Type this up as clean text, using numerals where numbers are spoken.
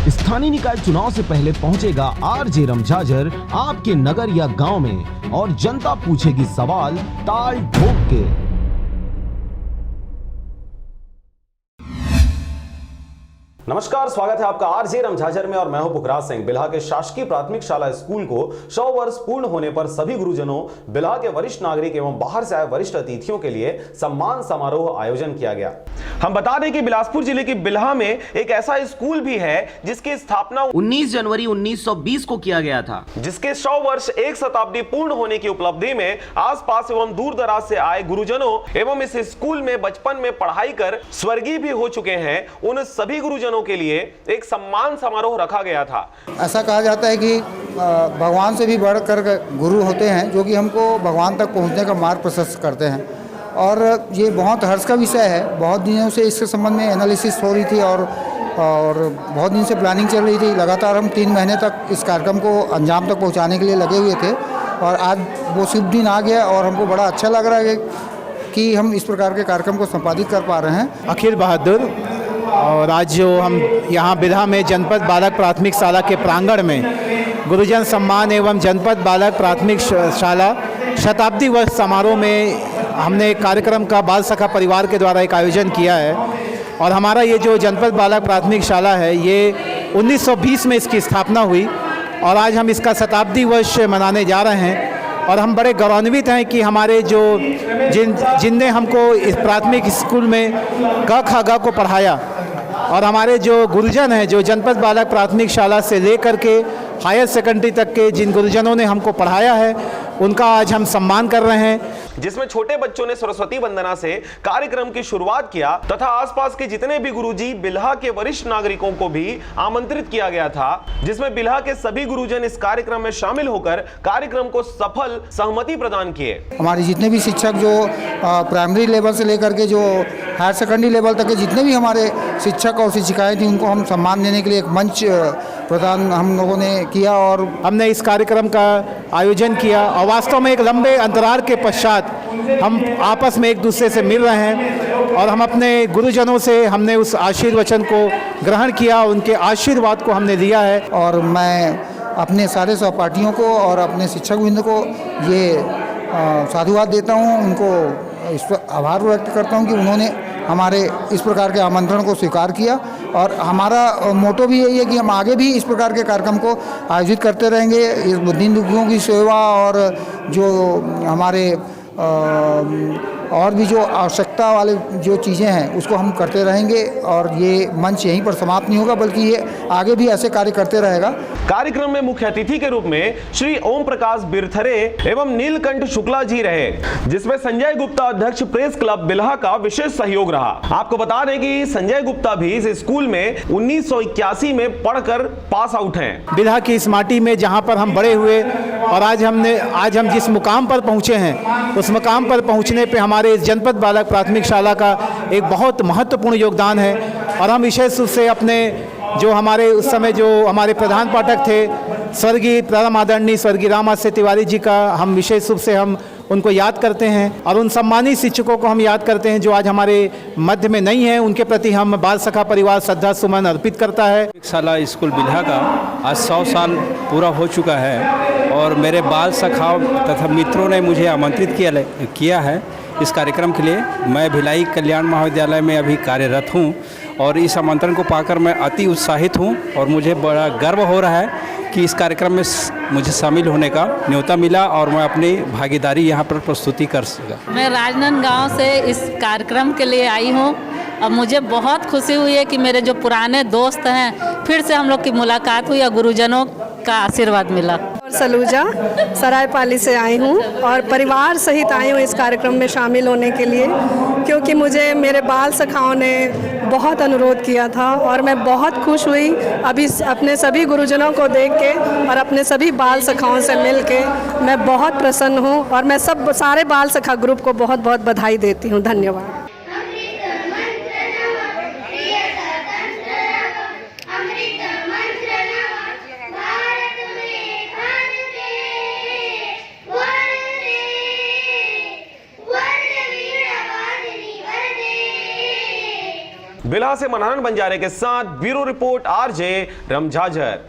स्थानीय निकाय चुनाव से पहले पहुंचेगा आरजे रमझाझर आपके नगर या गांव में और जनता पूछेगी सवाल ताल ठोक के। नमस्कार, स्वागत है आपका आरजे रमझाझर में और मैं हूं पुखराज सिंह। बिल्हा के शासकीय प्राथमिक शाला स्कूल को 100 वर्ष पूर्ण होने पर सभी गुरुजनों, बिल्हा के वरिष्ठ नागरिक एवं बाहर से आए वरिष्ठ अतिथियों के लिए सम्मान समारोह आयोजन किया गया। हम बता दें कि बिलासपुर जिले के बिल्हा में एक ऐसा स्कूल भी है जिसकी स्थापना 19 जनवरी 1920 को किया गया था, जिसके 100 वर्ष एक शताब्दी पूर्ण होने की उपलब्धि में आसपास एवं दूर दराज से आए गुरुजनों एवं इस स्कूल में बचपन में पढ़ाई कर स्वर्गीय भी हो चुके हैं उन सभी गुरुजनों के लिए एक सम्मान समारोह रखा गया था। ऐसा कहा जाता है कि भगवान से भी बढ़कर गुरु होते हैं जो कि हमको भगवान तक पहुंचने का मार्ग प्रशस्त करते हैं, और ये बहुत हर्ष का विषय है। बहुत दिनों से इसके संबंध में एनालिसिस हो रही थी और बहुत दिन से प्लानिंग चल रही थी। लगातार हम 3 महीने तक इस कार्यक्रम को अंजाम तक पहुंचाने के लिए लगे हुए थे और आज वो शुभ दिन आ गया और हमको बड़ा अच्छा लग रहा है कि हम इस प्रकार के कार्यक्रम को संपादित कर पा रहे हैं। अखिल बहादुर, और आज जो हम यहाँ बिल्हा में जनपद बालक प्राथमिक शाला के प्रांगण में गुरुजन सम्मान एवं जनपद बालक प्राथमिक शाला शताब्दी वर्ष समारोह में हमने एक कार्यक्रम का बाल सखा परिवार के द्वारा एक आयोजन किया है। और हमारा ये जो जनपद बालक प्राथमिक शाला है ये 1920 में इसकी स्थापना हुई और आज हम इसका शताब्दी वर्ष मनाने जा रहे हैं। और हम बड़े गौरवान्वित हैं कि हमारे जो जिनने हमको इस प्राथमिक स्कूल में क ख ग को पढ़ाया और हमारे जो गुरुजन हैं जो जनपद बालक प्राथमिक शाला से लेकर के हायर सेकेंडरी तक के जिन गुरुजनों ने हमको पढ़ाया है उनका आज हम सम्मान कर रहे हैं, जिसमें छोटे बच्चों ने सरस्वती वंदना से कार्यक्रम की शुरुआत किया तथा आसपास के जितने भी गुरुजी बिल्हा के वरिष्ठ नागरिकों को भी आमंत्रित किया गया था, जिसमें बिल्हा के सभी गुरुजन इस कार्यक्रम में शामिल होकर कार्यक्रम को सफल सहमति प्रदान किए। हमारे जितने भी शिक्षक जो प्राइमरी लेवल से लेकर के जो हायर सेकेंडरी लेवल तक के जितने भी हमारे शिक्षक और शिक्षिकाएं थी उनको हम सम्मान देने के लिए एक मंच प्रदान हम लोगों ने किया और हमने इस कार्यक्रम का आयोजन किया। और वास्तव में एक लंबे अंतराल के पश्चात हम आपस में एक दूसरे से मिल रहे हैं और हम अपने गुरुजनों से हमने उस आशीर्वचन को ग्रहण किया, उनके आशीर्वाद को हमने लिया है। और मैं अपने सारे सहपाठियों को और अपने शिक्षक वृंद को ये साधुवाद देता हूँ, उनको इस पर आभार व्यक्त करता हूँ कि उन्होंने हमारे इस प्रकार के आमंत्रण को स्वीकार किया। और हमारा मोटो भी यही है कि हम आगे भी इस प्रकार के कार्यक्रम को आयोजित करते रहेंगे। इस दीन दुखियों की सेवा और जो हमारे और भी जो आवश्यकता वाले जो चीज़ें हैं उसको हम करते रहेंगे और ये मंच यहीं पर समाप्त नहीं होगा बल्कि ये आगे भी ऐसे कार्य करते रहेगा। कार्यक्रम में मुख्य अतिथि के रूप में श्री ओम प्रकाश बिरथरे एवं नीलकंठ शुक्ला जी रहे, जिसमें संजय गुप्ता अध्यक्ष प्रेस क्लब बिल्हा का विशेष सहयोग रहा। आपको बता दें कि संजय गुप्ता भी इस स्कूल में 1981 में पढ़कर पास आउट हैं। बिल्हा की इस माटी में जहाँ पर हम बड़े हुए और आज हम जिस मुकाम पर पहुँचे हैं उस मुकाम पर पहुँचने पर हमारे इस जनपद बालक प्राथमिक शाला का एक बहुत महत्वपूर्ण योगदान है। और हम विशेष रूप से अपने जो हमारे उस समय जो हमारे प्रधान पाठक थे स्वर्गीय परम आदरणीय स्वर्गीय रामाश्रय तिवारी जी का हम विशेष रूप से हम उनको याद करते हैं और उन सम्मानित शिक्षकों को हम याद करते हैं जो आज हमारे मध्य में नहीं हैं। उनके प्रति हम बाल सखा परिवार श्रद्धा सुमन अर्पित करता है। शाला स्कूल बिल्हा का आज 100 साल पूरा हो चुका है और मेरे बाल सखाओं तथा मित्रों ने मुझे आमंत्रित किया है इस कार्यक्रम के लिए। मैं भिलाई कल्याण महाविद्यालय में अभी कार्यरत हूँ और इस आमंत्रण को पाकर मैं अति उत्साहित हूँ और मुझे बड़ा गर्व हो रहा है कि इस कार्यक्रम में मुझे शामिल होने का न्योता मिला और मैं अपनी भागीदारी यहाँ पर प्रस्तुति कर सका। मैं राजनांदगांव से इस कार्यक्रम के लिए आई हूँ और मुझे बहुत खुशी हुई है कि मेरे जो पुराने दोस्त हैं फिर से हम लोग की मुलाकात हुई और गुरुजनों का आशीर्वाद मिला। और सलूजा सरायपाली से आई हूँ और परिवार सहित आई हूँ इस कार्यक्रम में शामिल होने के लिए, क्योंकि मुझे मेरे बाल सखाओं ने बहुत अनुरोध किया था और मैं बहुत खुश हुई अभी अपने सभी गुरुजनों को देख के और अपने सभी बाल सखाओं से मिल के मैं बहुत प्रसन्न हूँ और मैं सारे बाल सखा ग्रुप को बहुत बहुत बधाई देती हूँ। धन्यवाद। बिल्हा से मनहरन बंजारे के साथ ब्यूरो रिपोर्ट आरजे रमझाझर।